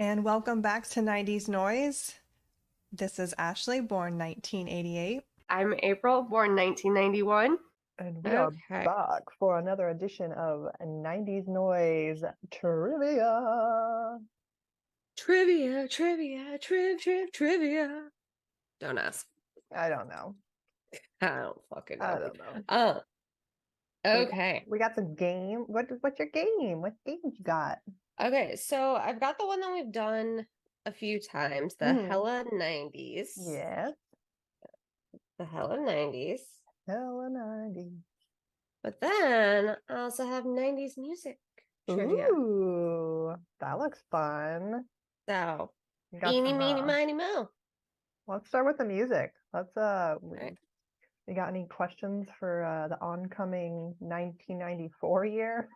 And welcome back to 90s Noise. This is Ashley, born 1988. I'm April, born 1991. And we are back for another edition of 90s Noise Trivia. Trivia. Don't ask. I don't know. I don't fucking know. I don't know. Okay. We got some game. What's your game? What games you got? Okay, so I've got the one that we've done a few times, the Hella 90s. Yes. The Hella 90s. Hella 90s. But then I also have 90s music trivia. Ooh, that looks fun. So, eeny, meeny, miny, mo. Let's start with the music. Let's Right. You got any questions for the oncoming 1994 year?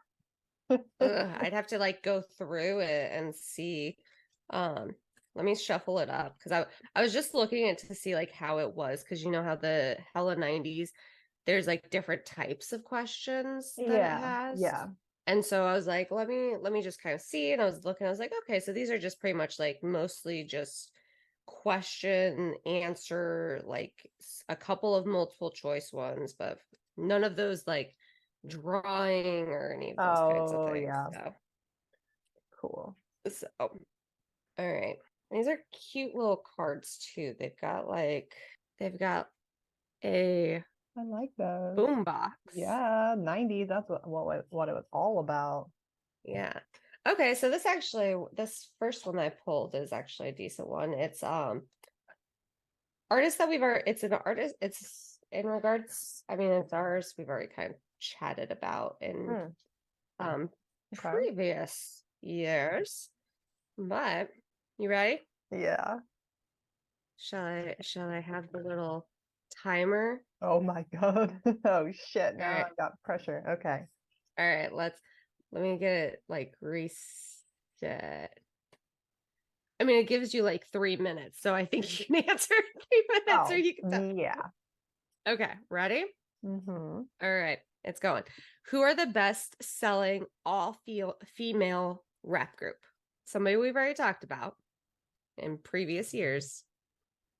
I'd have to go through it and see. Let me shuffle it up because I was just looking at to see how it was, because you know how the Hella 90s, there's different types of questions that it has. Yeah. And so I was like, let me just kind of see. And I was looking, I was like, okay, so these are just pretty much mostly just question answer, a couple of multiple choice ones, but none of those drawing or any of those kinds of things. Yeah. So cool. So all right. These are cute little cards too. They've got a I like those. boombox. Yeah, 90s. That's what it was all about. Yeah. Okay, so this first one I pulled is actually a decent one. It's artist that it's an artist, it's in regards, it's ours, we've already kind of chatted about in previous years. But you ready? Yeah. Shall I have the little timer? Oh my God. Oh shit. Now I got pressure. Okay. All right, let me get it reset. It gives you 3 minutes, so I think you can answer in 3 minutes, or you can tell. Yeah. Okay, ready? Mm-hmm. All right, it's going. Who are the best-selling all-female rap group? Somebody we've already talked about in previous years.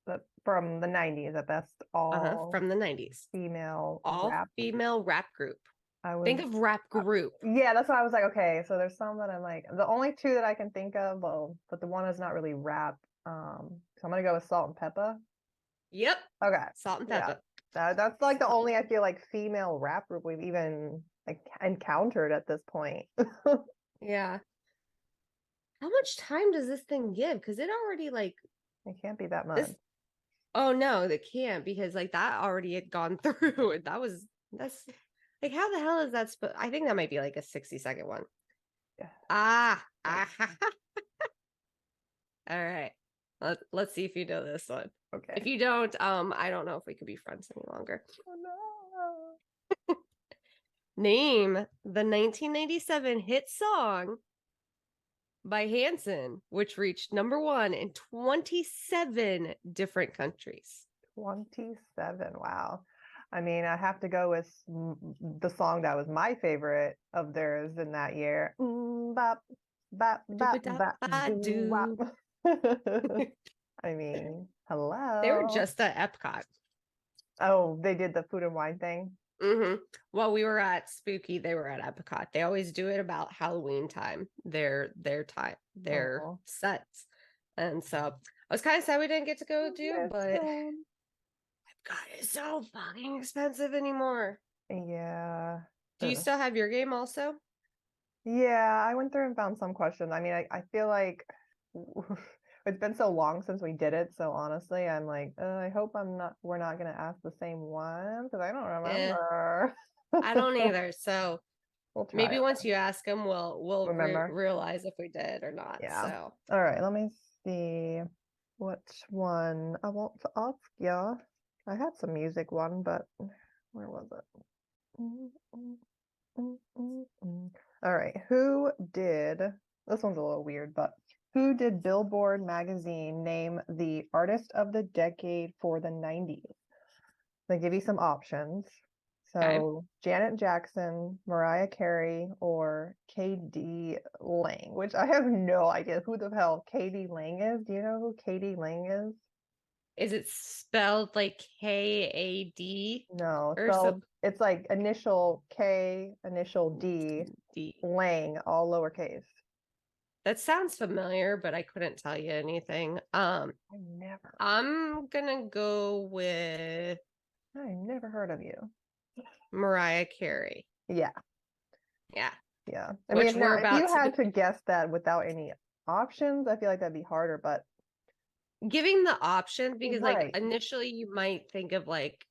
But from the 90s, the best from the 90s. Female female rap group. Think of rap group. Yeah, that's what I was like, okay, so there's some that I'm the only two that I can think of, but the one is not really rap. So I'm gonna go with Salt and Peppa. Yep. Okay. Salt and Peppa. Yeah. That's the only, I feel female rap group we've even encountered at this point. Yeah. How much time does this thing give? Because it already it can't be that much. Oh no, it can't, because that already had gone through. That's how the hell is that I think that might be a 60-second one. Yeah. All right. Let's see if you know this one. Okay. If you don't, I don't know if we could be friends any longer. Oh no. Name the 1997 hit song by Hanson, which reached #1 in 27 different countries. 27. Wow. I have to go with the song that was my favorite of theirs in that year. Bop, bop, bop, bop, hello. They were just at Epcot. Oh, they did the food and wine thing? Mm-hmm. While we were at Spooky, they were at Epcot. They always do it about Halloween time, their sets. And so I was kind of sad we didn't get to go but Epcot is so fucking expensive anymore. Yeah. Do you still have your game also? Yeah, I went through and found some questions. I feel like it's been so long since we did it, so honestly, I'm I hope we're not gonna ask the same one, because I don't remember. I don't either. So maybe it. Once you ask them, we'll remember realize if we did or not. Yeah. So all right, let me see which one I want to ask you. I had some music one, but where was it? All right, this one's a little weird, but who did Billboard magazine name the artist of the decade for the 90s? They give you some options. So Janet Jackson, Mariah Carey, or KD Lang, which I have no idea who the hell KD Lang is. Do you know who KD Lang is? Is it spelled like KAD No, or spelled it's like initial K, initial D, D? Lang, all lowercase. That sounds familiar, but I couldn't tell you anything. I never I'm gonna go with I never heard of you. Mariah Carey. Yeah, Yeah. yeah. I Which mean, we're now if you about to had to guess that without any options, I feel like that'd be harder, but giving the options because like right. initially you might think of like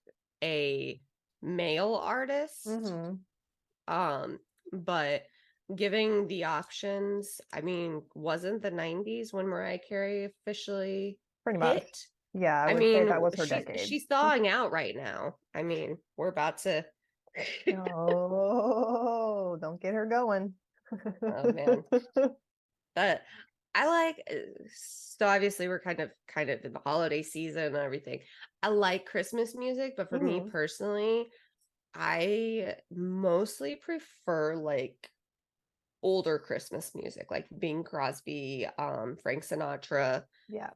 a male artist. Mm-hmm. But giving the options, I mean, wasn't the 90s when Mariah Carey officially Pretty much. hit? Yeah, I I would say mean, that was her decade. she's thawing out right now. I mean, we're about to Oh, don't get her going. oh man. But I like so obviously we're kind of in the holiday season and everything. I like Christmas music, but for me Mhm. personally, I mostly prefer like older Christmas music, like Bing Crosby, Frank Sinatra, Yeah.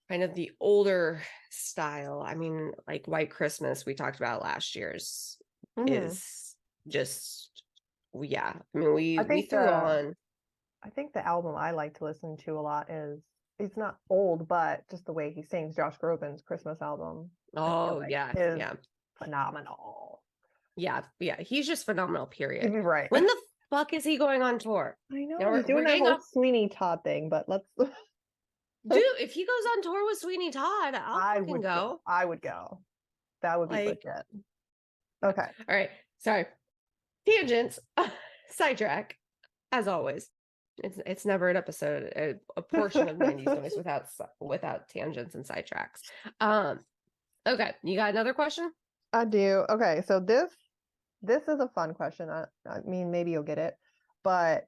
kind of the older style. I mean, like White Christmas we talked about last year's Mhm. is just yeah. I mean, we I we think threw the on I think the album I like to listen to a lot is it's not old, but just the way he sings Josh Groban's Christmas album, I feel oh like yeah, is yeah. phenomenal. Yeah, yeah. He's just phenomenal, period. You're right. When the fuck is he going on tour? I You know know, he's we're doing that getting whole off. Sweeney Todd thing, but let's Dude, if he goes on tour with Sweeney Todd, I'll I fucking would go. go. I would go. That would be Like, legit. Okay. all right. Sorry. Tangents. Sidetrack, as always. It's never an episode, a portion of 90s noise without tangents and sidetracks. Okay. You got another question? I do. Okay, so this is a fun question. I mean, maybe you'll get it, but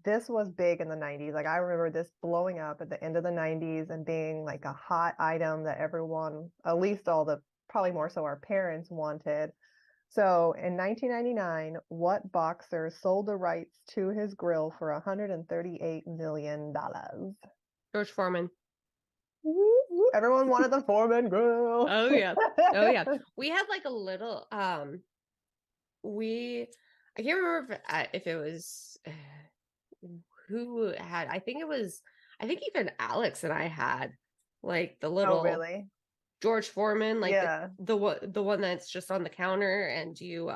this was big in the 90s. Like I remember this blowing up at the end of the 90s and being like a hot item that everyone, at least all the probably more so our parents wanted. So in 1999, what boxer sold the rights to his grill for $138 million? George Foreman. Everyone wanted the Foreman grill. Oh yeah. Oh yeah. We had like a little we I can't remember if it was who had I think even Alex and I had like the Oh, little really? George Foreman, like Yeah. the one that's just on the counter and you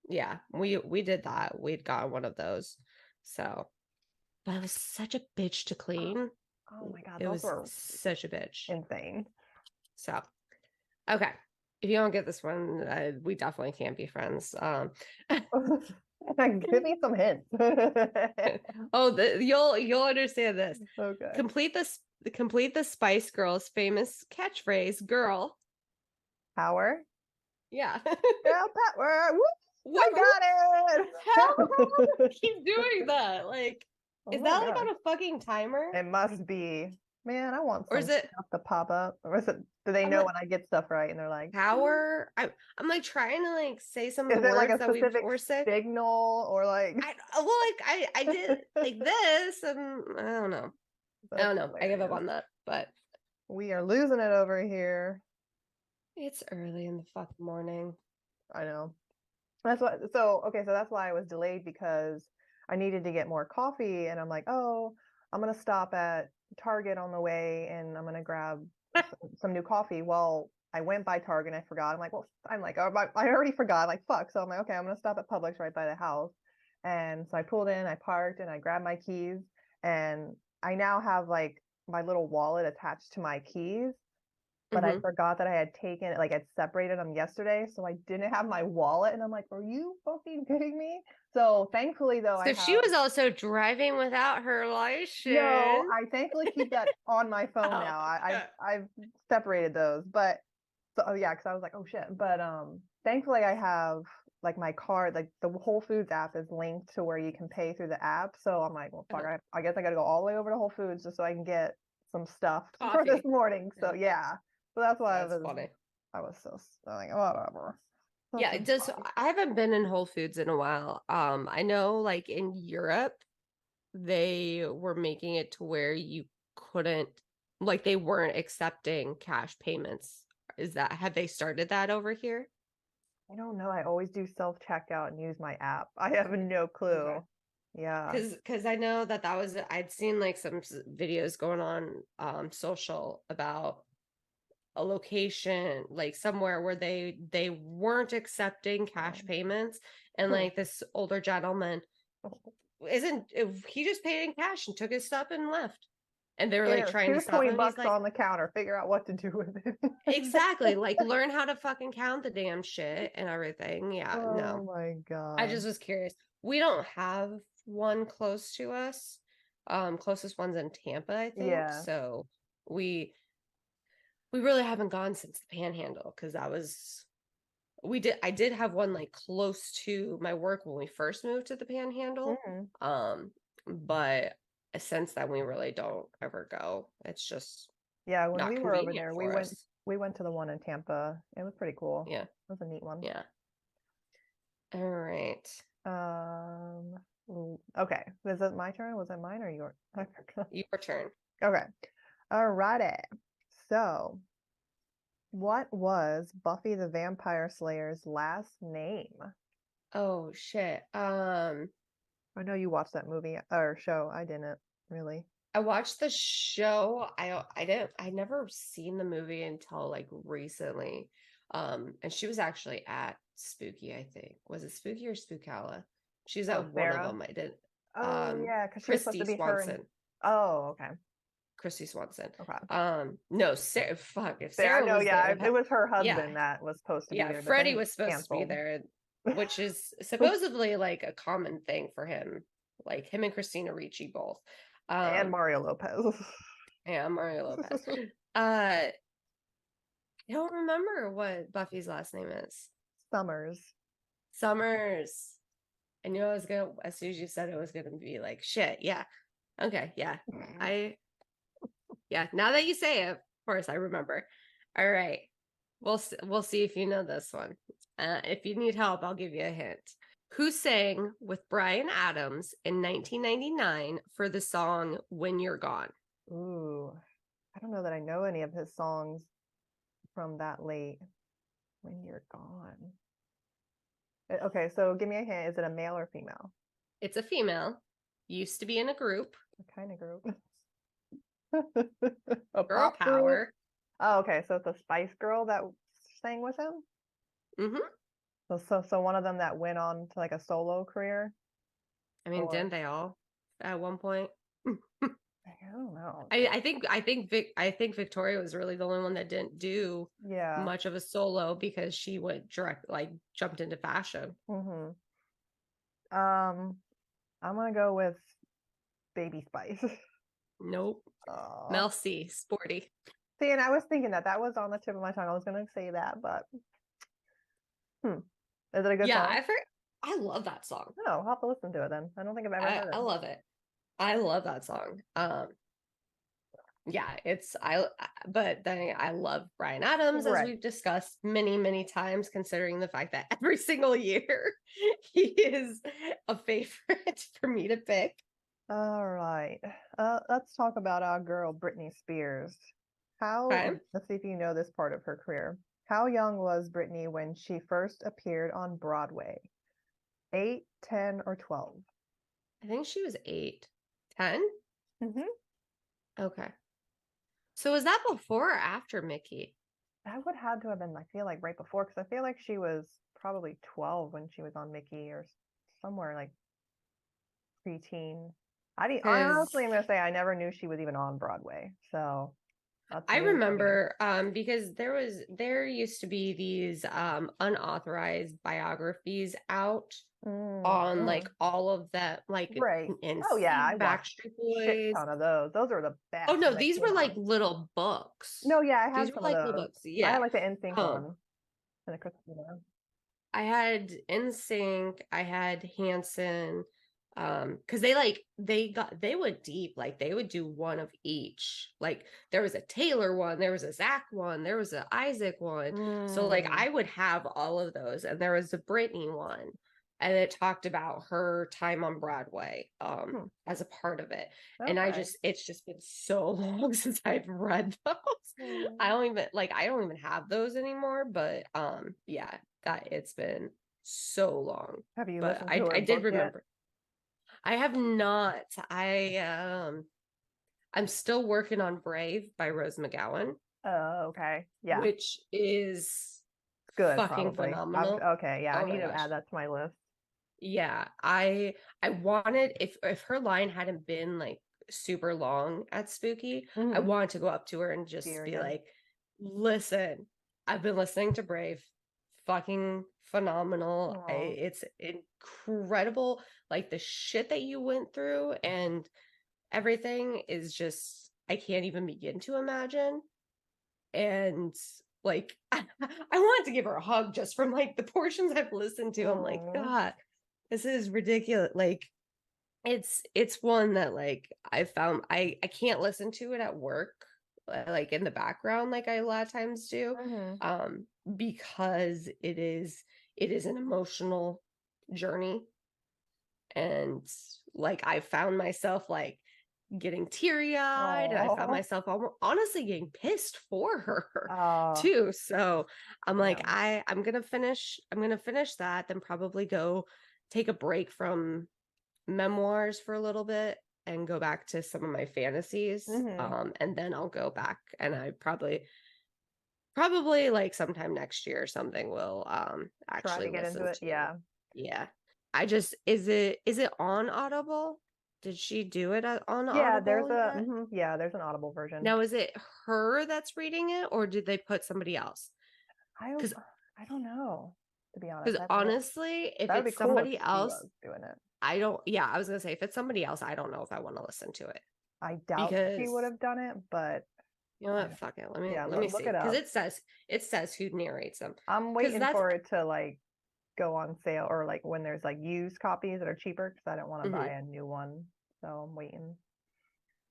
yeah, we did that. We'd got one of those. So, but it was such a bitch to clean. Oh my God, It those was were such a bitch. insane. So, okay. If you don't get this one, we definitely can't be friends. Give me some hints. Oh, you'll understand this. Okay. Complete the Spice Girls' famous catchphrase, "Girl." Power. Yeah. Girl power. Woo! What I got it. How keep doing that? Like, Oh is my that like God. on a fucking timer? It must be. Man, I want Or some is it stuff to pop up. Or is it, do they I'm know like when I get stuff right and they're like, power? I'm like trying to like say some of is the it like words a that we specific were saying. signal or like I did like this and I don't know. I That's don't know. I give up hilarious. on that, but We are losing it over here. it's early in the fucking morning. I know. That's what so okay, so that's why I was delayed because I needed to get more coffee and I'm like, oh, I'm gonna stop at Target on the way and I'm gonna grab some new coffee. Well, I went by Target and I forgot. I'm like, well, I'm like, oh, I already forgot. Like, fuck. So I'm like, okay, I'm gonna stop at Publix right by the house. And so I pulled in, I parked, and I grabbed my keys. And I now have like my little wallet attached to my keys. But I Mhm. forgot that I had taken it, like I'd separated them yesterday. So I didn't have my wallet. And I'm like, are you fucking kidding me? So thankfully, though, I So she have was also driving without her no, license. I thankfully keep that on my phone Oh, now. okay. I've separated those, but so oh yeah, because I was like, oh shit. But thankfully I have like my card, like the Whole Foods app is linked to where you can pay through the app. So I'm like, well, fuck, Oh, I guess I got to go all the way over to Whole Foods just so I can get some stuff for this coffee. morning. So Yeah, yeah, so that's why that's funny. I was so like whatever. Yeah, Such a it does. spice. I haven't been in Whole Foods in a while. I know like in Europe, they were making it to where you couldn't, like they weren't accepting cash payments. Have they started that over here? I don't know. I always do self checkout and use my app. I have no clue. Yeah. Because I know that was I'd seen like some videos going on social about a location like somewhere where they weren't accepting cash Um, payments, and hmm. like this older gentleman isn't he just paid in cash and took his stuff and left, and they were like Here, trying to here's stop 20 him. He's bucks like, on the counter. Figure out what to do with it. exactly, like learn how to fucking count the damn shit and everything. Yeah, Oh no, my I God. just was curious. We don't have one close to us. Closest one's in Tampa, I think. Yeah. So we really haven't gone since the Panhandle, because that was I did have one like close to my work when we first moved to the Panhandle. Mhm. But since then we really don't ever go. It's just Yeah, when not we were over convenient there, we for went us. we went to the one in Tampa. It was pretty cool. Yeah, It was a neat one. yeah. All right. Okay. Is it my turn? Was it mine or yours? Your turn. Okay. Alrighty. So, what was Buffy the Vampire Slayer's last name? Oh shit. I know you watched that movie or show. I didn't really. I watched the show. I never seen the movie until like recently. And she was actually at Spooky, I think. Was it Spooky or Spookala? She's Oh, at one of Sarah. them. I did. Oh, yeah, because she was supposed Christy to be her and. Swanson. Oh, okay. Christy Swanson. Okay. No, Sarah, fuck. If Sarah, Sarah no, was yeah, there, it was her yeah, husband that was supposed to be yeah, there, but then Freddie he was supposed to be canceled. there, which is supposedly like a common thing for him. Like him and Christina Ricci both. And Mario Lopez. Yeah, Mario Lopez. I don't remember what Buffy's last name is. Summers. Summers. I knew I was gonna, as soon as you said it was gonna be like shit. Yeah. Okay. Yeah. I, yeah. Now that you say it, of course I remember. All right. We'll see if you know this one. If you need help, I'll give you a hint. Who sang with Bryan Adams in 1999 for the song "When You're Gone"? Ooh, I don't know that I know any of his songs from that late. When You're Gone. Okay, so give me a hint. Is it a male or female? It's a female. Used to be in a group. What kind of group? A Girl pop group? power. Oh, okay, so it's a Spice Girl that sang with him. Mm-hmm. So one of them that went on to like a solo career, I mean, or didn't they all at one point? I don't know. I think Victoria was really the only one that didn't do Yeah. much of a solo because she went direct, like jumped into fashion. Mm-hmm. I'm gonna go with Baby Spice. Nope. Oh. Mel C, sporty. See, and I was thinking that was on the tip of my tongue. I was gonna say that, but is it a good Yeah, song? I love that song. No, I'll have to listen to it then. I don't think I've ever heard I it. love it. I love that song. Yeah, but then I love Bryan Adams, as Right. we've discussed many times, considering the fact that every single year he is a favorite for me to pick. All right. Let's talk about our girl Britney Spears. Okay. Let's see if you know this part of her career. How young was Britney when she first appeared on Broadway? 8, 10, or 12? I think she was 8. 10? Mm-hmm. Okay. So was that before or after Mickey? That would have to have been, I feel like, right before, because I feel like she was probably 12 when she was on Mickey, or somewhere like preteen. I honestly am gonna say I never knew she was even on Broadway. So that's I really funny. remember because there used to be these unauthorized biographies out on like all of that, like Right. Oh yeah, I NSYNC, watched Backstreet a shit Boys. ton of those. Those are the best Oh no, when they these were came like out. little books. No, yeah, I These had were some of like little those. books. I had Yeah. like the NSYNC one and the Christina. I had NSYNC, I had Hanson, Because they went deep, like they would do one of each. Like there was a Taylor one, there was a Zach one, there was a Isaac one. So like Mm, I would have all of those, and there was a Brittany one, and it talked about her time on Broadway hmm, as a part of it. And okay. it's just been so long since I've read those. I Mm. don't even have those anymore, but yeah, that it's been so long. Have you But listened to her I did book yet? remember. I have not. I'm still working on Brave by Rose McGowan, Oh, okay. Yeah, which is it's good, fucking probably. I'm phenomenal. okay. Yeah, I Oh need my to gosh. add that to my list. Yeah, I wanted, if her line hadn't been like super long at Spooky, I Hmm. wanted to go up to her and See just her be again. like, listen, I've been listening to Brave, fucking phenomenal. Oh. It's incredible, like the shit that you went through and everything is just, I can't even begin to imagine. And like I wanted to give her a hug just from like the portions I've listened to. I'm like, Oh. God, this is ridiculous. Like it's one that like I found I can't listen to it at work, like in the background like I a lot of times do, Hmm. because it is an emotional journey. And like I found myself like getting teary-eyed, and I found Oh. myself honestly getting pissed for her Oh. too. So I'm like, Damn. I'm gonna finish that, then probably go take a break from memoirs for a little bit and go back to some of my fantasies. Hmm. And then I'll go back, and I probably like sometime next year or something will Try actually to get into listen it. to. Yeah. Yeah. I just is it on Audible? Did she do it on Yeah, Audible yet? yeah, there's an Audible version. Now is it her that's reading it, or did they put somebody else? I don't Because I don't know, to be honest. because I have to look. honestly, if That would be it's cool if somebody she else, was doing it. I don't, yeah, I was gonna say if it's somebody else, I don't know if I want to listen to it. I doubt she would Because have done it, but you know I what, don't, fuck it. yeah, Let me look see. it Because up. it says who narrates them. I'm Because waiting that's for it to like go on sale or like when there's like used copies that are cheaper because I don't want to buy mhm. a new one. So I'm waiting.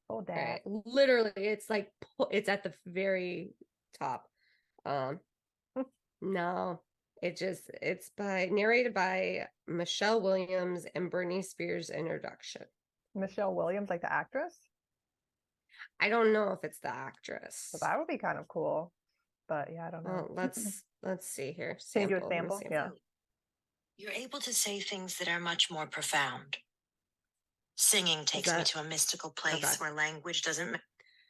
Oh, All that. right. Literally, it's like it's at the very top. Um, no, it's by narrated by Michelle Williams and Bernie Spears introduction. Michelle Williams, like the actress. I don't know if it's the So actress. that would be kind of cool. But yeah, I don't know. Well, let's see here. Can you do a Sample. Let me sample? see. Yeah. You're able to say things that are much more profound. Singing Is takes me that to a mystical okay? place where language doesn't.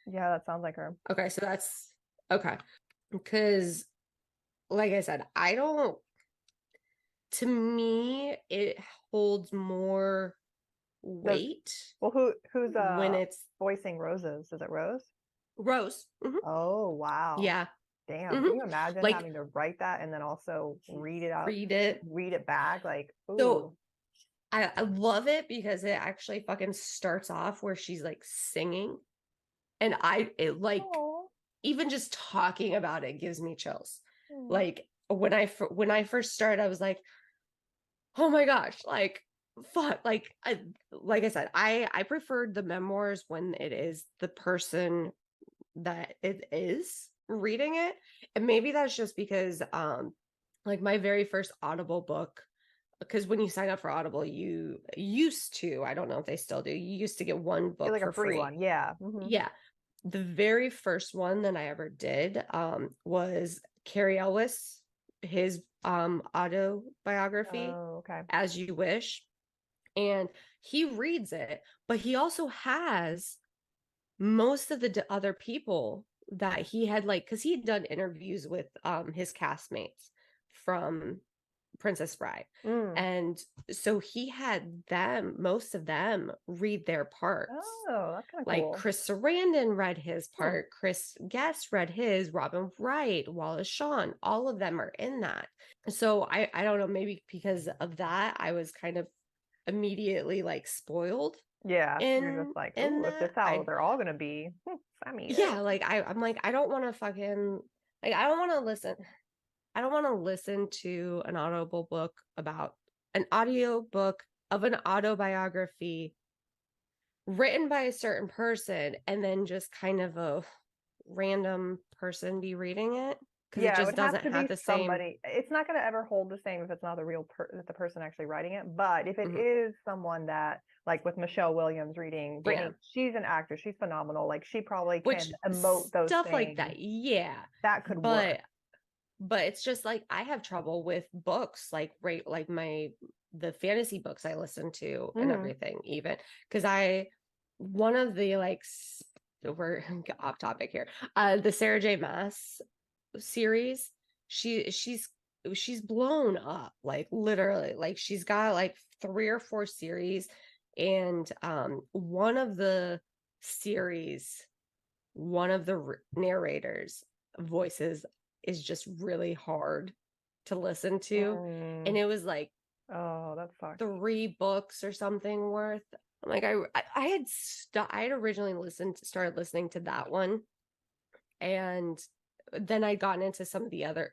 Yeah, that sounds like her. Okay, so that's okay. Because, like I said, I don't. To me, it holds more Does weight well who's when it's voicing Roses? Is it Rose? Rose. Oh, wow. Yeah. Damn. hmm Can you imagine Like having to write that and then also read it out, read it. read it back? Like, So ooh. I love it because it actually fucking starts off where she's like singing, and it like Oh. even just talking about it gives me chills. Mm. Like when I first started, I was like, oh my gosh, like fuck, like I said, I preferred the memoirs when it is the person that it is reading it. And maybe that's just because like my very first Audible book, because when you sign up for Audible, you used to, I don't know if they still do, you used to get one Get book like a for free free. one. Yeah. Yeah. The very first one that I ever did was Carrie Ellis, his autobiography, Oh, okay. As You Wish. And he reads it, but he also has most of the other people that he had, like, because he had done interviews with his castmates from Princess Bride. Mm. And so he had most of them read their parts. Oh, that's kind of Like cool. Chris Sarandon read his part, Chris Guest read his, Robin Wright, Wallace Shawn, all of them are in that. So I don't know, maybe because of that, I was kind of immediately like spoiled Yeah, you're just like, in ooh, if this that. how they're all gonna be, sign me Yeah, up. like I'm like, I don't want to fucking like I don't want to listen. I don't want to listen to an audio book of an autobiography written by a certain person and then just kind of a random person be reading it, because it Yeah, it just would have doesn't to have be the same. somebody. It's not going to ever hold the same if it's not the real the person actually writing it. But if it Mhm. is someone that, like with Michelle Williams reading Yeah, Brittany, she's an actress. She's phenomenal. Like she probably which can emote those stuff like things. that, yeah. That could work. But it's just like I have trouble with books, like like the fantasy books I listen to and Mhm. everything, even because one of the we're off topic here. The Sarah J. Maas series, she's blown up, like literally, like she's got like 3 or 4 series, and one of the series, one of the narrators voices is just really hard to listen to, and Mm. it was like Oh, that sucks. 3 books or something worth. I'm like, I had originally started listening to that one, and then I'd gotten into some of the other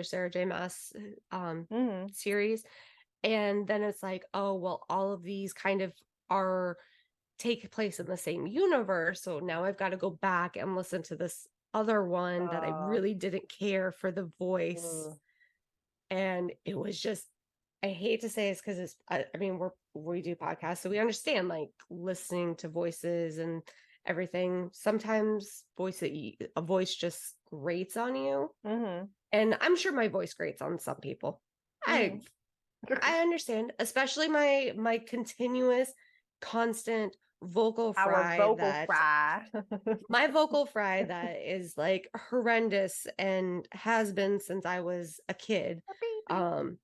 Sarah J. Maas Mhm. series, and then it's like, oh well, all of these kind of are take place in the same universe, so now I've got to go back and listen to this other one that I Uh, really didn't care for the voice. ugh. And it was just, I hate to say it's because I mean, we do podcasts, so we understand like listening to voices and everything. Sometimes a voice just grates on you, Mhm. and I'm sure my voice grates on some people. I Mhm. I understand, especially my continuous, constant vocal Our fry vocal that fry. my vocal fry that is like horrendous and has been since I was a kid. Beep, beep. Um,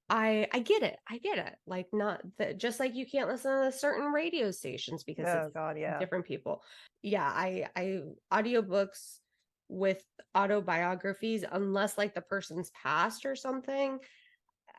I get it. I get it. Like, not that, just like you can't listen to certain radio stations because of Oh God, yeah. different people. Yeah, I audiobooks with autobiographies, unless like the person's passed or something,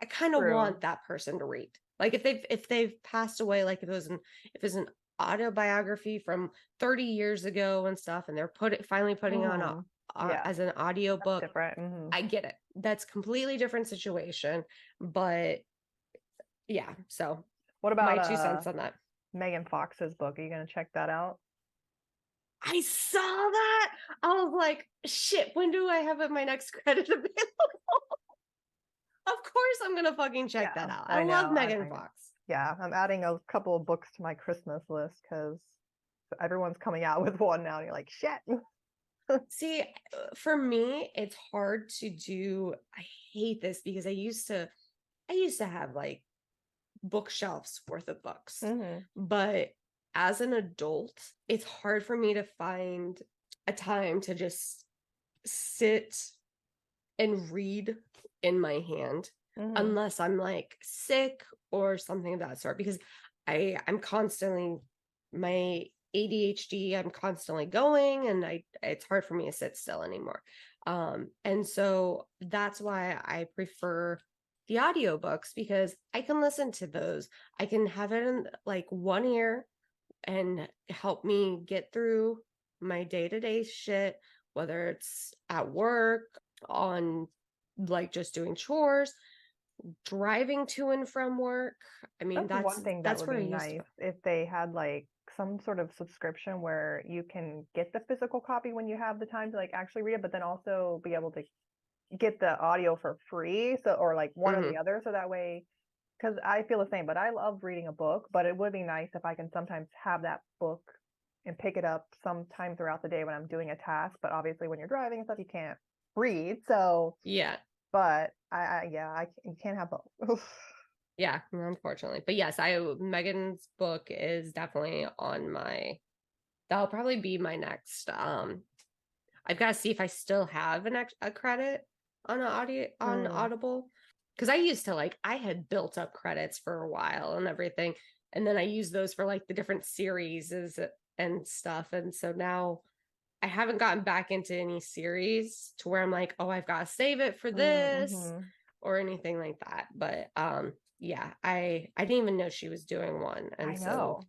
I kind of True. want that person to read. Like if they've passed away, like if it's an autobiography from 30 years ago and stuff, and they're finally putting on Mhm. Yeah, as an audio that's book, different. Mhm. I get it. That's completely different situation, but yeah. So What my about 2 cents on that. Megan Fox's book? Are you gonna check that out? I saw that. I was like, shit. When do I have my next credit available? Of course, I'm gonna fucking check that Yeah, out. I I love know. Megan Fox. Yeah, I'm adding a couple of books to my Christmas list because everyone's coming out with one now, and you're like, shit. See, for me, it's hard to do. I hate this because I used to have like bookshelves worth of books, Mhm. but as an adult, it's hard for me to find a time to just sit and read in my hand, Mhm. unless I'm like sick or something of that sort, because I'm constantly, my ADHD, I'm constantly going, and it's hard for me to sit still anymore. And so that's why I prefer the audiobooks, because I can listen to those. I can have it in like one ear and help me get through my day-to-day shit, whether it's at work, on like just doing chores, driving to and from work. I mean, That's one thing that that's would where be I used nice to. if they had like some sort of subscription where you can get the physical copy when you have the time to like actually read it, but then also be able to get the audio for free. So, or like one or Mhm. the other. So that way, because I feel the same, but I love reading a book, but it would be nice if I can sometimes have that book and pick it up sometime throughout the day when I'm doing a task. But obviously, when you're driving and stuff, you can't read. So, Yeah. but you can't have both. Yeah, unfortunately. But yes, Megan's book is definitely on my, that'll probably be my next. I've got to see if I still have a credit on Mm, Audible, because I used to, like, I had built up credits for a while and everything, and then I used those for like the different series and stuff, and so now I haven't gotten back into any series to where I'm like, oh, I've got to save it for this mhm. or anything like that. But yeah, I didn't even know she was doing one, I and so know.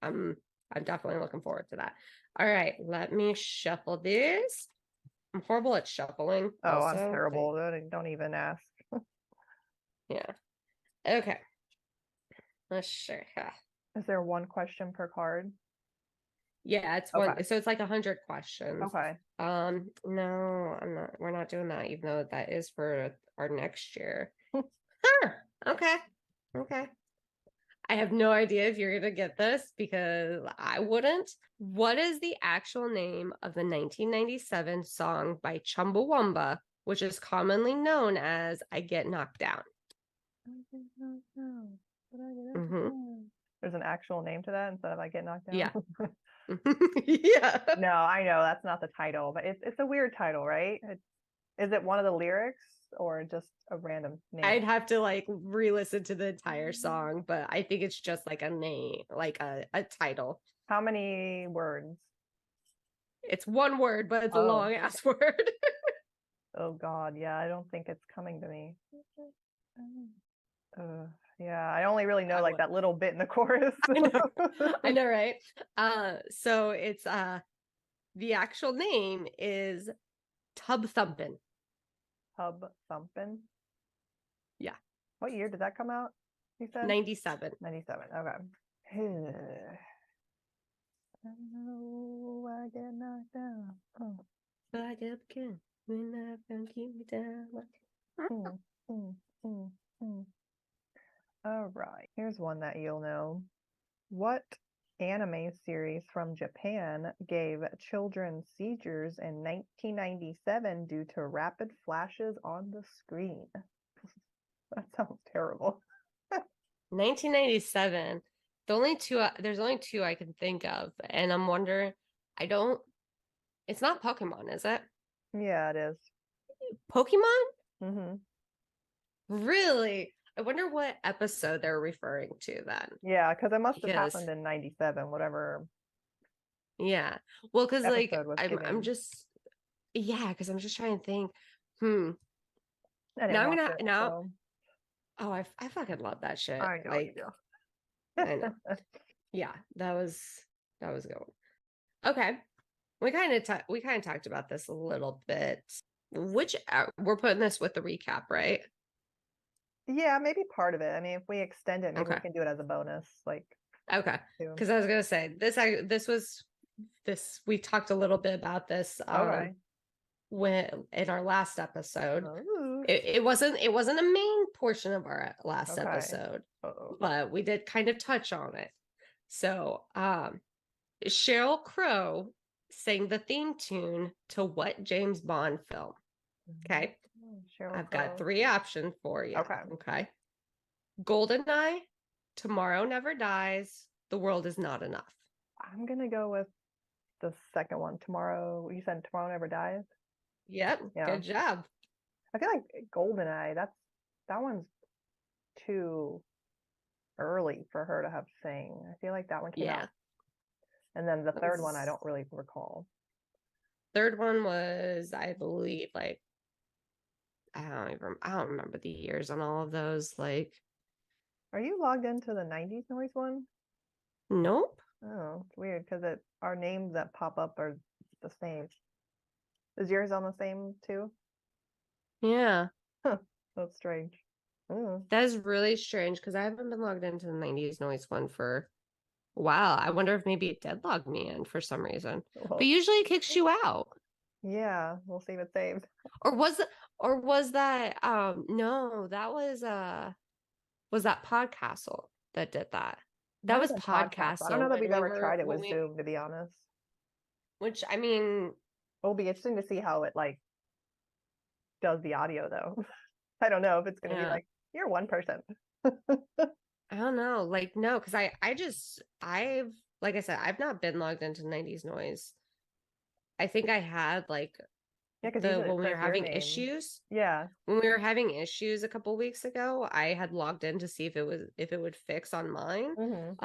I'm I'm definitely looking forward to that. All right, let me shuffle this. I'm horrible at shuffling Oh, I'm also. terrible. Don't even ask. Yeah. Okay. Let's sure. Is there one question per card? Yeah, it's Okay. one. So it's like 100 questions. Okay. No, I'm not. We're not doing that, even though that is for our next year. Huh. Okay. Okay. I have no idea if you're gonna get this because I wouldn't. What is the actual name of the 1997 song by Chumbawamba, which is commonly known as "I Get Knocked Down"? Mm-hmm. There's an actual name to that instead of I Get Knocked Down? Yeah. Yeah. No, I know that's not the title, but it's a weird title, right? Is it one of the lyrics or just a random name? I'd have to like re-listen to the entire song, but I think it's just like a name, like a title. How many words? It's one word, but it's a long ass word. Oh God, yeah, I don't think it's coming to me. Yeah, I only really know like that little bit in the chorus. I know, right? So it's the actual name is Tub Thumpin'. Tub Thumpin'? Yeah. What year did that come out? You said 97. 97. Okay. I get knocked down. I get up again when I found you down. All right. Here's one that you'll know. What anime series from Japan gave children seizures in 1997 due to rapid flashes on the screen? That sounds terrible. 1997. There's only two I can think of, and I'm wondering. It's not Pokemon, is it? Yeah, it is. Pokemon? Mm-hmm. Really? I wonder what episode they're referring to then. Yeah, because it must have happened in 97, whatever. Yeah. Well, because like I'm giving. just because I'm just trying to think. Now I'm gonna now. So. Oh, I fucking love that shit. I know like, you do. I know. Yeah, that was good one. Okay. We kind of talked about this a little bit. We're putting this with the recap, right? Yeah, maybe part of it. I mean, if we extend it, maybe we Okay. can do it as a bonus. Like, okay, because I was gonna say we talked a little bit about this okay. when in our last episode. Ooh. It wasn't a main portion of our last episode, but we did kind of touch on it. So, Sheryl Crow sang the theme tune to what James Bond film? Okay. I've got 3 options for you. Okay. GoldenEye, Tomorrow Never Dies, The World Is Not Enough. I'm gonna go with the second one. Tomorrow, you said Tomorrow Never Dies? Yep. Yeah. Good job. I feel like GoldenEye, that one's too early for her to have sang. I feel like that one came out. And then the third one I don't really recall. Third one was, I believe, like I don't remember the years on all of those. Like, are you logged into the 90s noise one? Nope. Oh, it's weird because our names that pop up are the same. Is yours on the same too? Yeah. Huh. That's strange. That is really strange because I haven't been logged into the 90s noise one for a while. I wonder if maybe it did log me in for some reason. But usually it kicks you out. Yeah, we'll see if it's saved. Or was that no, that was that Podcastle that did that. That was Podcastle. I don't know that we've ever tried it with Zoom, to be honest. Which, I mean, it'll be interesting to see how it like does the audio though. I don't know if it's gonna be like, you're one person. I don't know. Like, no, because I've like I said, I've not been logged into 90s noise. I think I had like when we were having issues. Yeah. When we were having issues a couple weeks ago, I had logged in to see if it would fix on mine.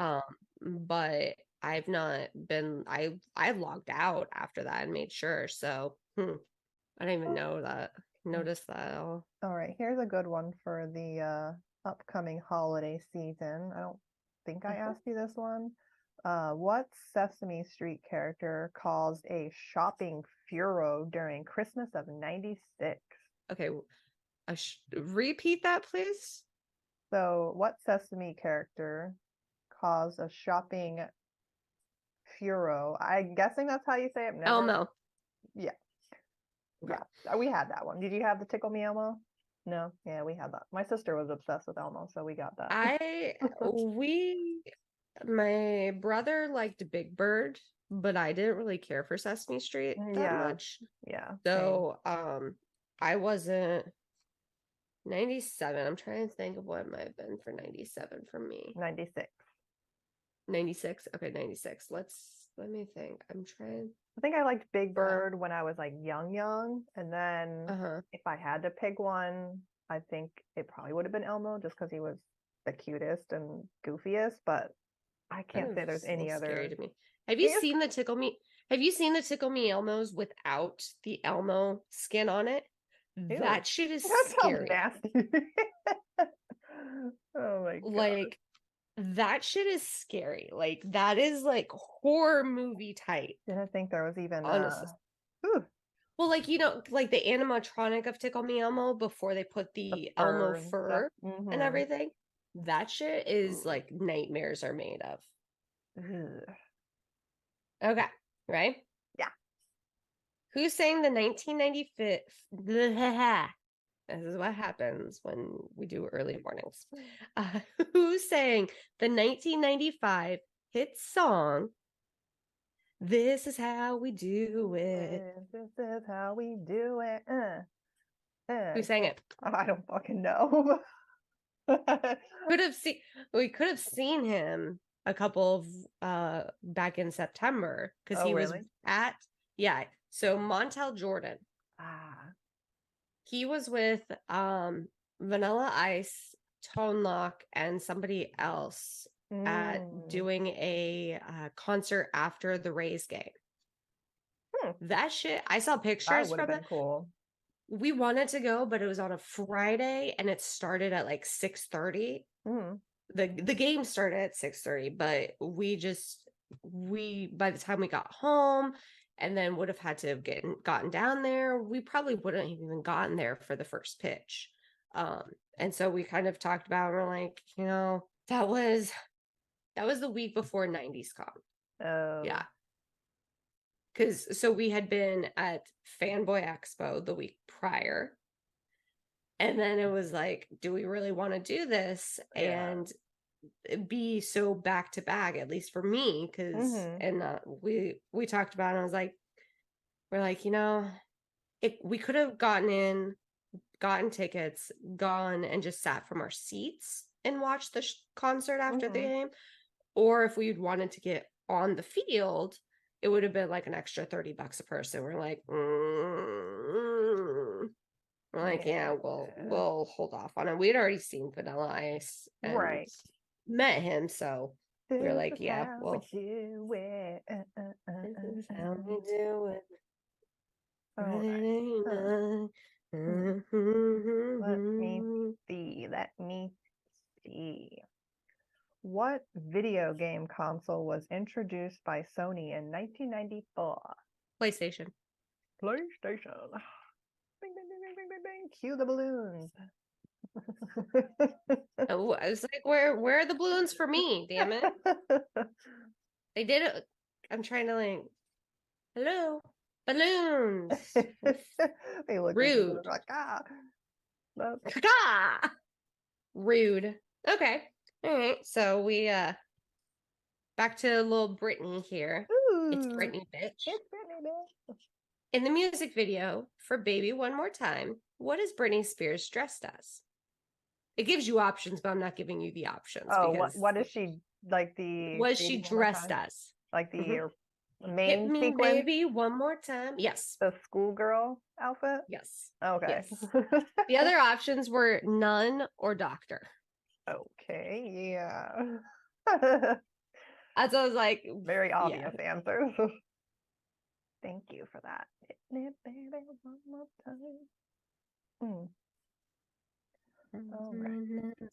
But I've not been I logged out after that and made sure. So I don't even know that. Notice that. All right, here's a good one for the upcoming holiday season. I don't think I asked you this one. What Sesame Street character caused a shopping furor during Christmas of '96? Okay, repeat that, please. So, what Sesame character caused a shopping furor? I'm guessing that's how you say it. Never. Elmo. Yeah. Okay. Yeah. We had that one. Did you have the Tickle Me Elmo? No. Yeah, we had that. My sister was obsessed with Elmo, so we got that. My brother liked Big Bird, but I didn't really care for Sesame Street that much. Yeah. So, I wasn't 97. I'm trying to think of what it might have been for 97 for me. 96. 96. Okay, 96. Let me think. I'm trying. I think I liked Big Bird when I was like young, and then if I had to pick one, I think it probably would have been Elmo, just because he was the cutest and goofiest. But I can't say there's any other. Scary to me. Have you seen the Tickle Me? Have you seen the Tickle Me Elmos without the Elmo skin on it? Ew. That shit is That scary. sounds nasty. Oh my god. Like that shit is scary. Like that is like horror movie type. Didn't think there was even honestly. Well, like like the animatronic of Tickle Me Elmo before they put the Elmo fur and everything. That shit is like nightmares are made of. Okay, right? Yeah. Who sang the 1995? This is what happens when we do early mornings. Who sang the 1995 hit song, This Is How We Do It? This is how we do it. Who sang it? I don't fucking know. We could have seen him a couple of back in September because he was at so Montel Jordan. He was with Vanilla Ice, Tone Loc, and somebody else at doing a concert after the Rays game. That shit, I saw pictures from it. Cool. We wanted to go, but it was on a Friday and it started at like 6:30. The game started at 6:30, but we by the time we got home and then would have had to have gotten down there, we probably wouldn't have even gotten there for the first pitch. And so we kind of talked about, we're like, that was the week before 90s Con. Yeah. So we had been at Fanboy Expo the week prior. And then it was like, do we really want to do this? And be so back to back, at least for me, because we talked about it. And I was like, we're like, we could have gotten tickets, gone and just sat from our seats and watched the concert after the game, or if we'd wanted to get on the field, it would have been like an extra $30 a person. We're like, we'll hold off on it. We had already seen Vanilla Ice and met him, so we were like, we'll do it. This is how we do it. Let me see. What video game console was introduced by Sony in 1994? PlayStation. Bing, bing, bing, bing, bing, bing. Cue the balloons. I was like, where are the balloons for me? Damn it! They did it. I'm trying to like, hello, balloons. They look rude. Like, Rude. Okay. All right. So we back to little Brittany here. Ooh, it's Brittany, bitch. It's Brittany, bitch. In the music video for Baby One More Time, what is Britney Spears dressed as? It gives you options, but I'm not giving you the options. Oh, what is she like? What is she dressed as? Like the main Hit me, sequence? Baby, one more time. Yes. The schoolgirl outfit? Yes. Okay. Yes. The other options were nun or doctor. Okay, yeah. As I was like, very obvious answers. Thank you for that. Hit me, baby, one more time. Okay.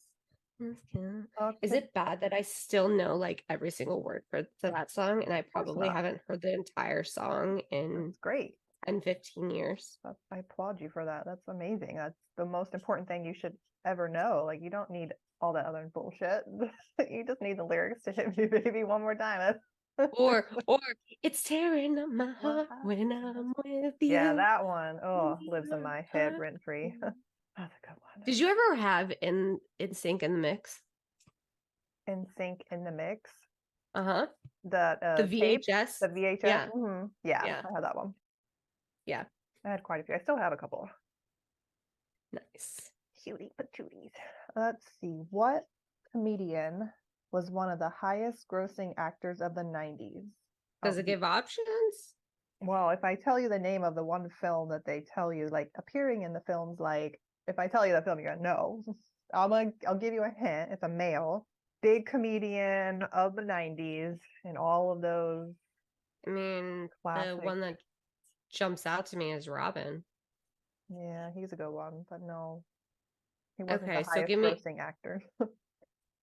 Is it bad that I still know like every single word for that song, and I probably haven't heard the entire song in That's great and 15 years. I applaud you for that. That's amazing. That's the most important thing you should ever know. Like, you don't need all that other bullshit. You just need the lyrics to Hit Me Baby One More Time. Or it's tearing up my heart when I'm with you. Yeah, that one. Oh, lives in my head rent free. That's a good one. Did you ever have in sync in the mix? In Sync in the Mix. Uh-huh. The tape, VHS. the VHS. Yeah. Yeah, Yeah. I had that one. Yeah. I had quite a few. I still have a couple. Nice. Cutie patooties. Let's see. What comedian was one of the highest grossing actors of the 90s? Does it give options? Well, if I tell you the name of the one film that they tell you, like appearing in the films, like if I tell you the film, you're gonna know. I'll give you a hint. It's a male, big comedian of the 90s, and all of those I mean, classic. the one that jumps out to me is Robin. Yeah, he's a good one, but no, he wasn't Okay, the so highest give me grossing actor. so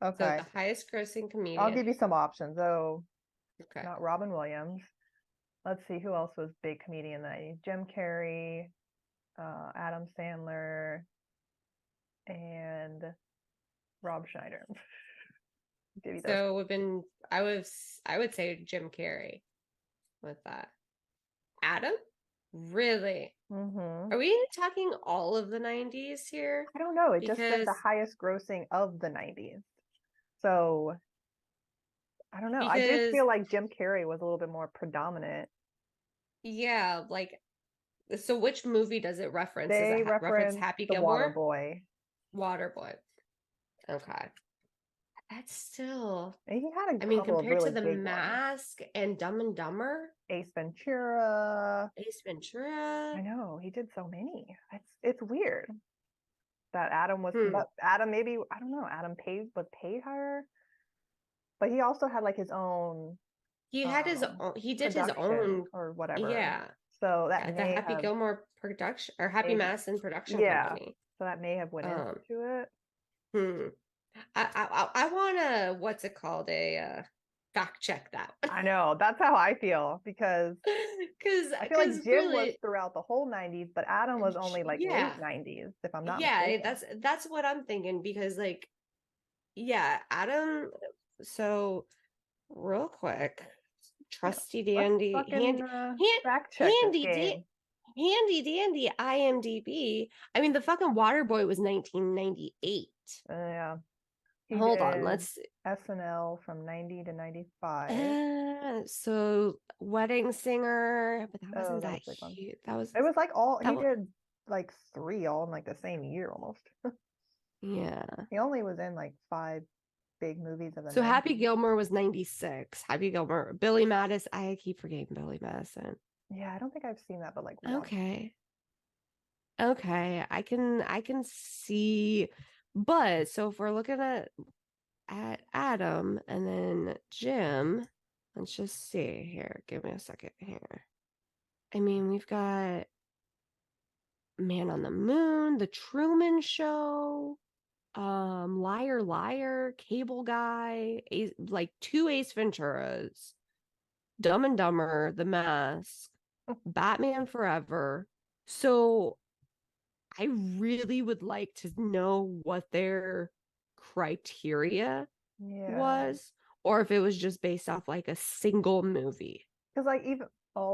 Okay, the highest grossing comedian. I'll give you some options. Oh, Okay. not Robin Williams. Let's see who else was big comedian in the 90s. Jim Carrey, Adam Sandler, and Rob Schneider. Give you those. So we've been I would say Jim Carrey with that. Adam? Really? Mm-hmm. Are we talking all of the 90s here? I don't know. It just said the Because highest grossing of the 90s. So I don't know. I did because feel like Jim Carrey was a little bit more predominant. yeah, like so which movie does it reference? Does They it reference referenced Happy The Gilmore? Waterboy. Waterboy. Okay. That's still And he had a I mean, couple of compared to really The big ones. Mask and Dumb and Dumber, Ace Ventura. Ace Ventura. I know, he did so many. It's weird that Adam was, Hmm. but Adam maybe, I don't know, Adam was paid higher, but he also had like his own He had his own, he did his production own, or whatever. yeah. So that The may Happy have, Gilmore production or Happy maybe, Madison production yeah. company. So that may have went into it. I wanna what's it called a fact check that I know, that's how I feel because because I feel like Jim really was throughout the whole 90s, but Adam was only like yeah late 90s, if I'm not yeah mistaken. that's what I'm thinking because like yeah Adam so real quick trusty dandy Let's fucking fact check this handy game. handy dandy IMDb. I mean the fucking Waterboy was 1998. Yeah. He Hold on, did let's SNL from 90 to 95. so Wedding Singer, but that Oh, wasn't that that was a big one. huge. That was It was like all that he wa- did like 3 all in like the same year almost. yeah. He only was in like 5 big movies of the So 90s. Happy Gilmore was 96. Happy Gilmore, Billy Madison. I keep forgetting Billy Madison. Yeah, I don't think I've seen that, but like one. Okay. Okay, I can see, but so if we're looking at Adam and then Jim, let's just see here. Give me a second here. I mean, we've got Man on the Moon, The Truman Show, Liar Liar, Cable Guy, like 2 Ace Venturas, Dumb and Dumber, The Mask, Batman Forever. So I really would like to know what their criteria was, or if it was just based off like a single movie. Because like even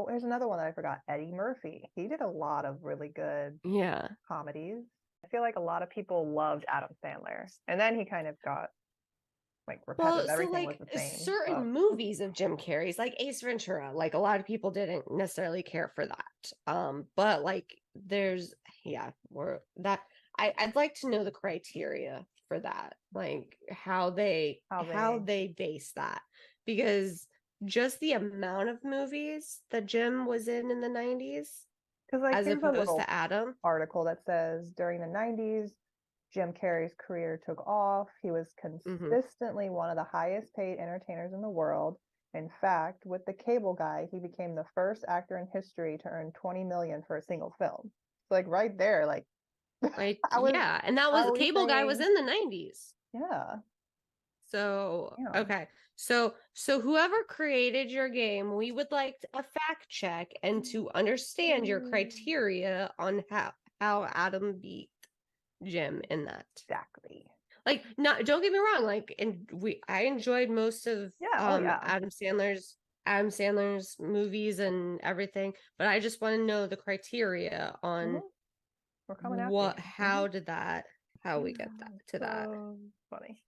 there's another one that I forgot. Eddie Murphy. He did a lot of really good comedies. I feel like a lot of people loved Adam Sandler, and then he kind of got like repetitive. Everything was the same. Certain movies of Jim Carrey's, like Ace Ventura, like a lot of people didn't necessarily care for that. But like there's I'd like to know the criteria for that, like how they base that, because just the amount of movies that Jim was in the 90s, because like as here's a opposed little to Adam article that says during the 90s, Jim Carrey's career took off. He was consistently one of the highest paid entertainers in the world. In fact, with The Cable Guy, he became the first actor in history to earn $20 million for a single film. So like right there, like and that was Cable Guy was in the 90s. Yeah. So, Yeah. okay. So whoever created your game, we would like a fact check and to understand your criteria on how Adam beat Jim in that. Exactly. Like, not, don't get me wrong, like, I enjoyed most of Yeah. Adam Sandler's movies and everything, but I just want to know the criteria on We're coming after you. how we get that to that. So funny.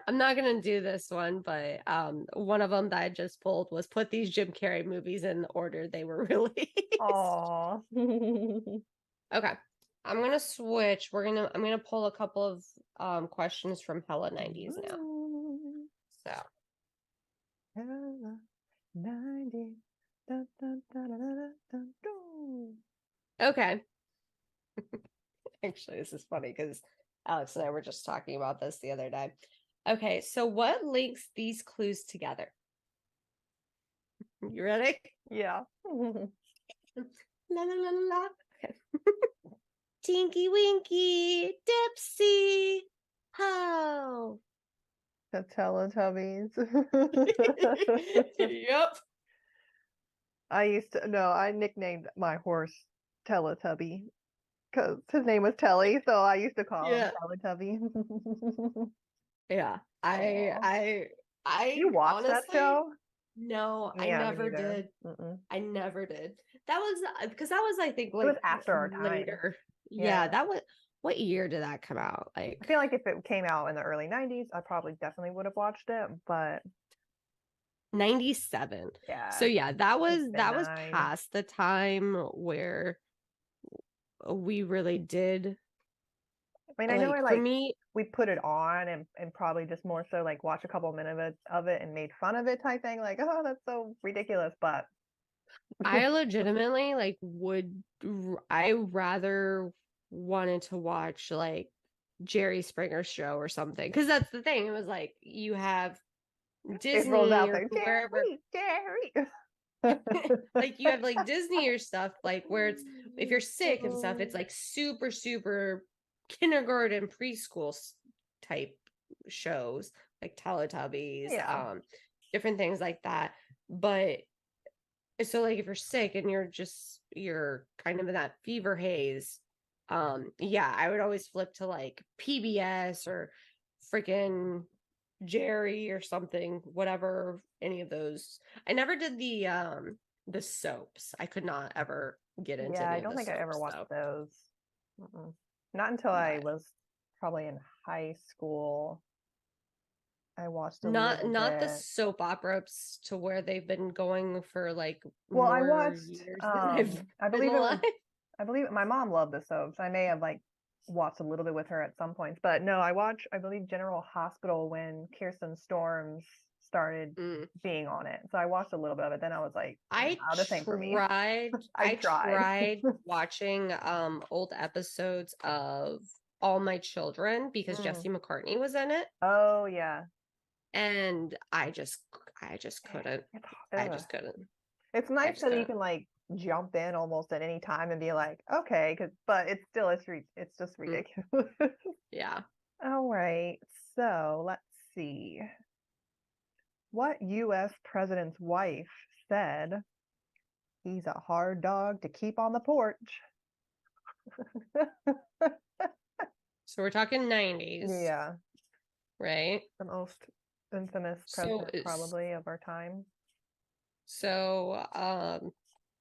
I'm not gonna do this one, but one of them that I just pulled was put these Jim Carrey movies in the order they were released. Aw. Okay. I'm gonna switch. I'm gonna pull a couple of questions from Hella 90s now. So Hella 90s. Dun, dun, dun, dun, dun, dun, dun. okay. Actually, this is funny because Alex and I were just talking about this the other day. Okay, so what links these clues together? You ready? Yeah. La la la la. Okay. Tinky Winky, Dipsy, ho. The Teletubbies. Yep. I nicknamed my horse Teletubby because his name was Telly, so I used to call him Teletubby. Yeah. I You watched that honestly, show? no, I Yeah, me never neither. did. Mm-mm. I never did. That was because that was, I think, It like was after our time. later. Yeah, Yeah. that was, what year did that come out? Like, I feel like if it came out in the early 90s, I probably definitely would have watched it, but 97. yeah. So yeah, that was been 9. past the time where we really did. I mean, I know For me, we put it on and probably just more so like watch a couple minutes of it and made fun of it type thing, like, oh, that's so ridiculous, but I legitimately like I rather wanted to watch like Jerry Springer's show or something, because that's the thing. It was like you have it rolls out Disney or there, wherever, Jerry. like you have like Disney or stuff, like where it's, if you're sick and stuff, it's like super super kindergarten preschool type shows, like Teletubbies, Yeah. different things like that. But so like if you're sick and you're kind of in that fever haze, yeah, I would always flip to like PBS or freaking Jerry or something, whatever, any of those. I never did the soaps. I could not ever get into Yeah, any I of don't the think I ever soaps, watched though. those. Not until I But was probably in high school. I watched a not little the bit. soap operas to where they've been going for like Well, I more watched years than I've I been believe it was alive. I believe my mom loved the soaps. I may have like watched a little bit with her at some points, but no, I believe General Hospital when Kirsten Storms started being on it. So I watched a little bit of it. Then I was like, I out of thing for me. I tried watching old episodes of All My Children because Jesse McCartney was in it. Oh yeah. And I just couldn't. I just couldn't. It's nice that you can like jump in almost at any time and be like, okay, but it's just ridiculous. Yeah. All right. So let's see. What US president's wife said he's a hard dog to keep on the porch? So we're talking 90s. Yeah. Right? The most infamous president probably of our time. So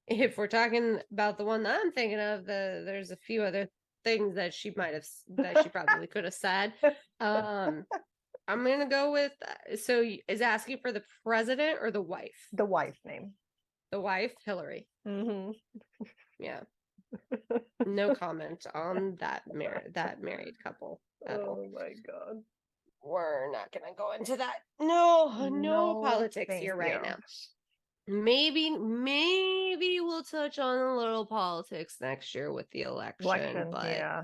if we're talking about the one that I'm thinking of, there's a few other things that she probably could have said. I'm gonna go with, so is asking for the president or the wife? The wife's name. The wife, Hillary. Mm-hmm. Yeah. No comment on that married couple at all. Oh my god. We're not gonna go into that. No politics here right now. Maybe we'll touch on a little politics next year with the election, but yeah.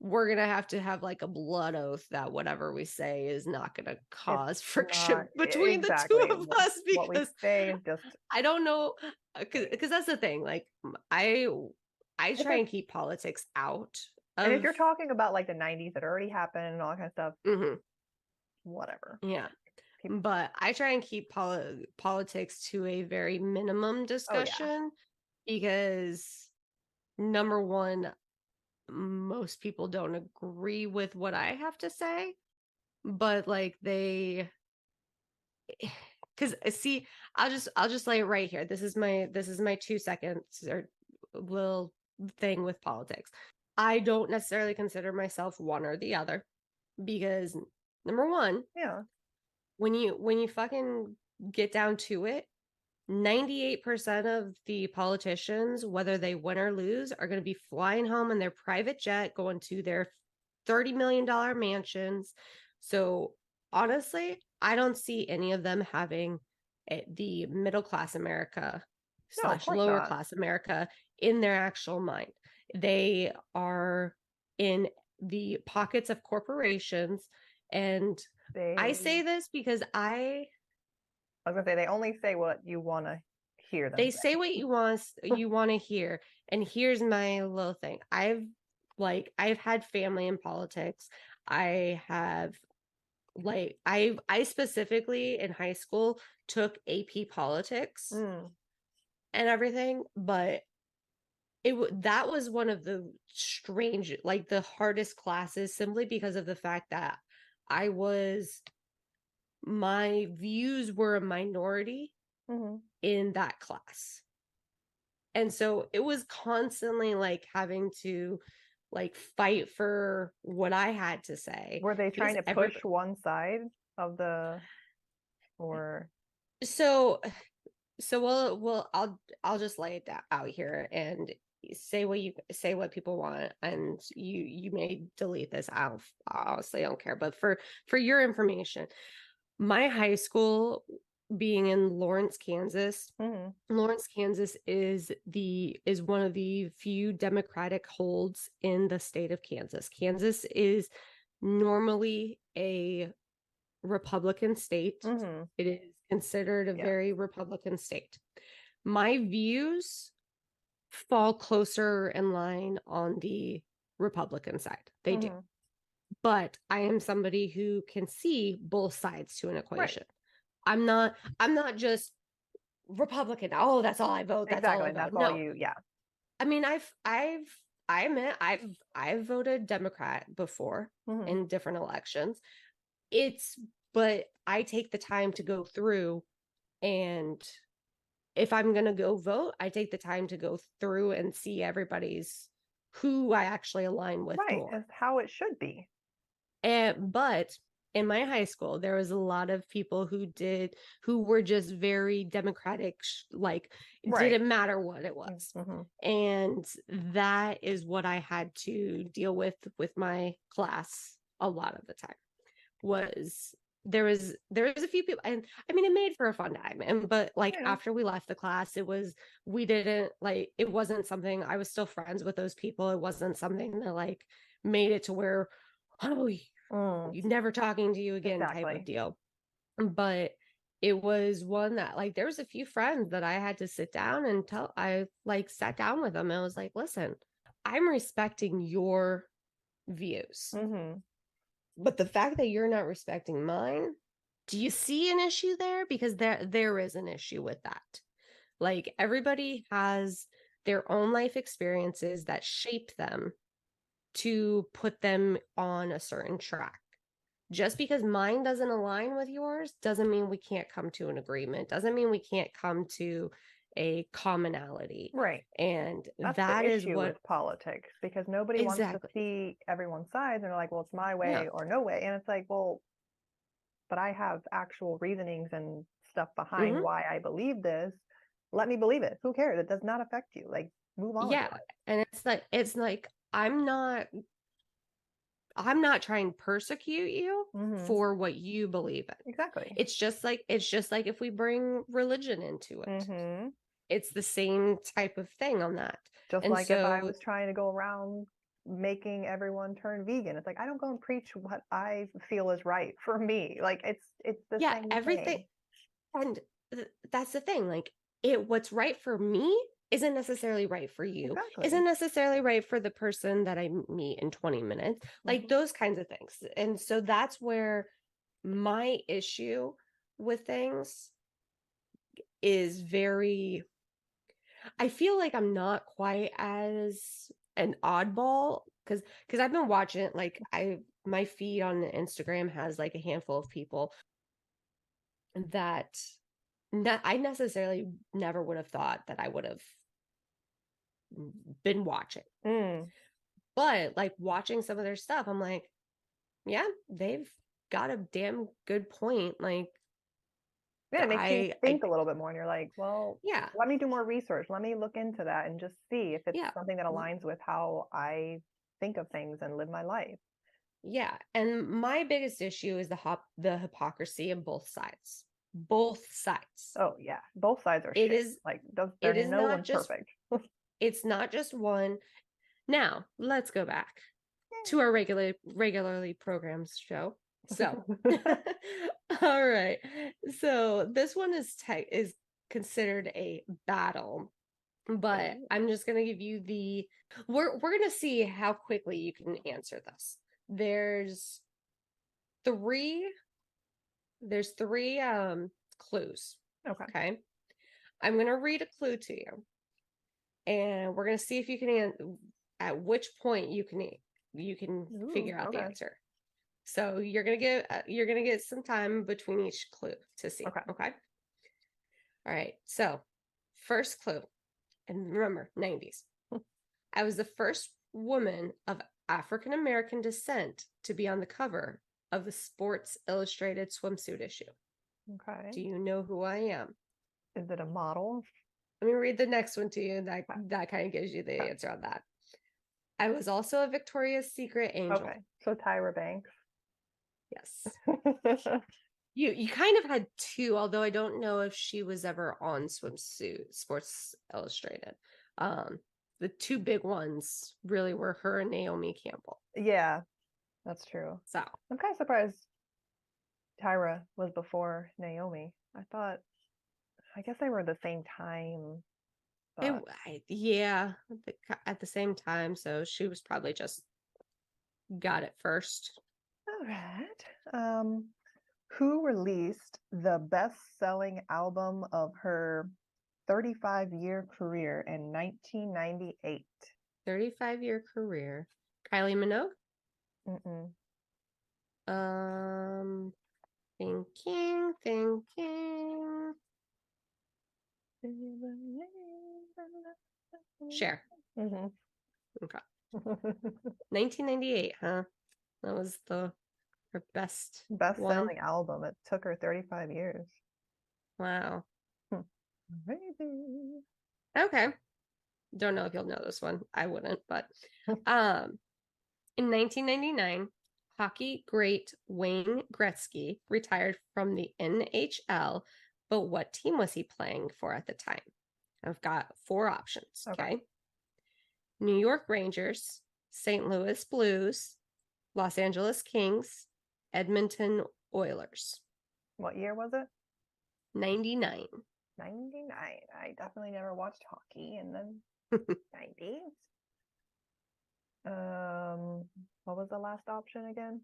we're gonna have like a blood oath that whatever we say is not gonna cause friction between the two of us, because what we say is just, I don't know, because that's the thing. Like I try and keep politics out And if of you're talking about like the 90s that already happened and all that kind of stuff, Mhm, whatever. yeah. People, But I try and keep politics to a very minimum oh yeah. discussion because number one, most people don't agree with what I have to say, but like they because see, I'll just lay it right here. This is my 2 seconds or little thing with politics. I don't necessarily consider myself one or the other because number one, Yeah. when you fucking get down to it, 98% of the politicians, whether they win or lose, are going to be flying home in their private jet, going to their $30 million mansions. So honestly, I don't see any of them having the middle class America No, of slash course lower not. class America in their actual mind. They are in the pockets of corporations. And I say They, this because I was gonna say, they only say what you want to hear them they say. say what you want to hear. And here's my little thing. I've had family in politics. I have I specifically in high school took AP politics Mm, and everything, but that was one of the strange, like the hardest classes simply because of the fact that I was my views were a minority hmm in that class. And so it was constantly like having to like fight for what I had to say Were they because trying to push one side of the, or so I'll just lay it out here and say what people want, and you may delete this. Honestly I don't care, but for your information, my high school being in Lawrence, Kansas. mhm, Lawrence, Kansas is one of the few Democratic holds in the state of Kansas. Kansas is normally a Republican state. mhm, It is considered a yeah, very Republican state. My views fall closer in line on the Republican side. They do. mhm, But I am somebody who can see both sides to an right, equation. I'm not just Republican. Oh, that's all I vote. That's all exactly, I and vote. that's all No. you, yeah, I mean, I admit I've voted Democrat before hmm in different elections. It's but I take the time to go through, and if I'm gonna go vote, I take the time to go through and see everybody's who I actually align with right, more. it's how it should be. But in my high school, there was a lot of people who were just very democratic, like it Right. didn't matter what it was. Mm-hmm. And that is what I had to deal with my class a lot of the time. Was there was a few people, and I mean it made for a fun time, and but like Yeah. after we left the class, we didn't like, it wasn't something, I was still friends with those people. It wasn't something that like made it to where, oh, you never talking to you again type of Exactly. deal. But it was one that like there was a few friends that I had to sit down and I like sat down with them and I was like, listen, I'm respecting your views, Mm-hmm. but the fact that you're not respecting mine, do you see an issue there? Because there is an issue with that. Like everybody has their own life experiences that shape them to put them on a certain track. Just because mine doesn't align with yours doesn't mean we can't come to an agreement, doesn't mean we can't come to a commonality. Right. And That's that the is issue what with politics because nobody wants to exactly. see everyone's sides and they're like, well, it's my Yeah. way or no way. And it's like, well, but I have actual reasonings and stuff behind Mhm. why I believe this. Let me believe it. Who cares? It does not affect you. Like, move on with Yeah. your life. And it's like I'm not trying to persecute you Mm-hmm. for what you believe in. Exactly. It's just like if we bring religion into it. Mm-hmm. It's the same type of thing on that. Just And like if I so was trying to go around making everyone turn vegan, it's like I don't go and preach what I feel is right for me. Like it's the yeah, same everything. thing. And that's the thing. Like what's right for me isn't necessarily right for you, Exactly. isn't necessarily right for the person that I meet in 20 minutes, like those kinds of things. And so that's where my issue with things is I feel like I'm not quite as an oddball because I've been watching it, like my feed on Instagram has like a handful of people that I necessarily never would have thought that I would have been watching. But like watching some of their stuff, I'm like, yeah, they've got a damn good point. Like, Yeah, it makes you think a little bit more, and you're like, well, yeah, let me do more research. Let me look into that and just see if it's yeah, something that aligns with how I think of things and live my life. yeah. And my biggest issue is the hypocrisy in both sides. Both sides. Oh yeah, both sides are It shit. is Like, it is no not one's just perfect. it's not just one. Now, let's go back to our regularly programmed show. So, all right. So this one is considered a battle, but I'm just gonna give you we're gonna see how quickly you can answer this. There's three clues. Okay. I'm gonna read a clue to you, and we're gonna see if you can at which point you can figure out the answer. So you're gonna get some time between each clue to see. Okay. All right. So first clue, and remember 90s. I was the first woman of African American descent to be on the cover of the Sports Illustrated swimsuit issue. Okay. Do you know who I am? Is it a model? Let me read the next one to you, and that kind of gives you the answer on that. I was also a Victoria's Secret angel. Okay, so Tyra Banks. Yes. You kind of had two, although I don't know if she was ever on Sports Illustrated. The two big ones really were her and Naomi Campbell. Yeah, that's true. So I'm kind of surprised Tyra was before Naomi. I guess they were the same time. Yeah, at the same time. So she was probably just got it first. All right. Who released the best-selling album of her 35-year career in 1998? 35-year career. Kylie Minogue? Mm-mm. Thinking. Cher. Mm-hmm. Okay. 1998, huh? That was her best Best-selling album. It took her 35 years. Wow. Maybe. Okay. Don't know if you'll know this one. I wouldn't, but in 1999, hockey great Wayne Gretzky retired from the NHL, but what team was he playing for at the time? I've got 4 options, okay? New York Rangers, St. Louis Blues, Los Angeles Kings, Edmonton Oilers. What year was it? 99. 99. I definitely never watched hockey in the 90s. What was the last option again?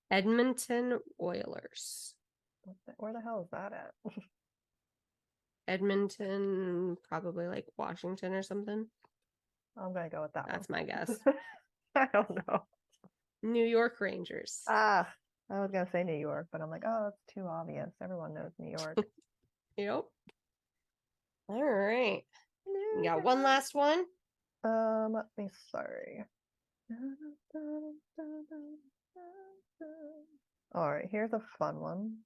Edmonton Oilers. Where the hell is that at? Edmonton, probably like Washington or something. I'm gonna go with that. That's my guess. I don't know. New York Rangers. I was gonna say New York, but I'm like, oh, it's too obvious. Everyone knows New York. Yep. All right. You got one last one? Let me sorry. All right, here's a fun one.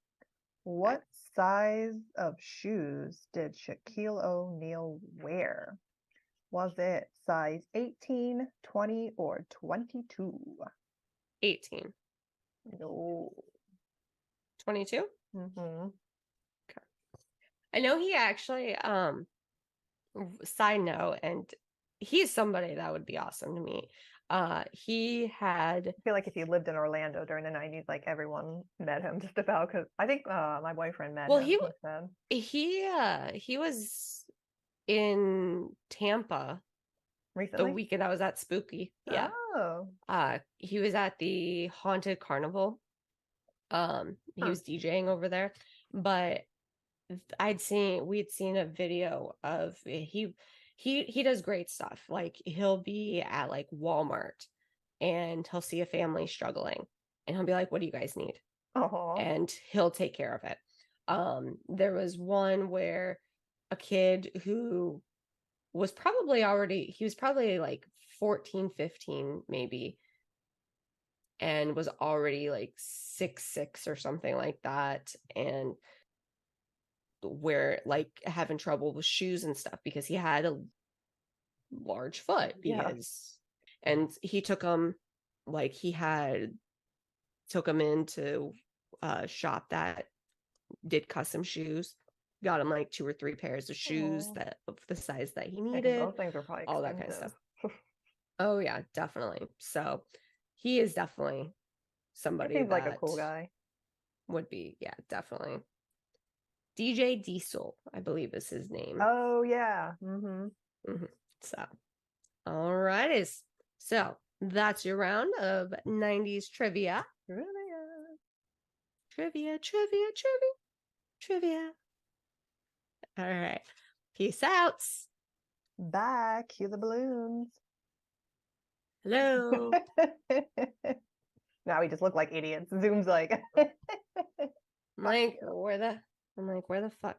What size of shoes did Shaquille O'Neal wear? Was it size 18, 20, or 22? 18. No. 22? Mm-hmm. Okay. I know he actually, side note, and he's somebody that would be awesome to meet. He had, I feel like if you lived in Orlando during the 90s, like everyone met him just about, because I think my boyfriend met him. he was in Tampa the Recently? weekend I was at Spooky. Yeah. Oh. He was at the Haunted Carnival. He Huh. was DJing over there, but we'd seen a video of he does great stuff. Like he'll be at like Walmart and he'll see a family struggling and he'll be like, what do you guys need? Oh. And he'll take care of it. There was one where a kid who was probably like 14, 15 maybe, and was already like 6'6" or something like that, and where like having trouble with shoes and stuff because he had a large foot and he took him like took him into a shop that did custom shoes, got him like 2 or 3 pairs of shoes that of the size that he needed. Those things are probably all expensive. that kind of stuff. Oh yeah, definitely. So he is definitely somebody He seems that like a cool guy. would be, yeah, definitely. DJ Diesel, I believe is his name. Oh yeah. So, all right. So that's your round of 90s trivia. Trivia. All right. Peace out. Bye. Cue the balloons. Hello. Now we just look like idiots. Zoom's like I'm like, where the fuck?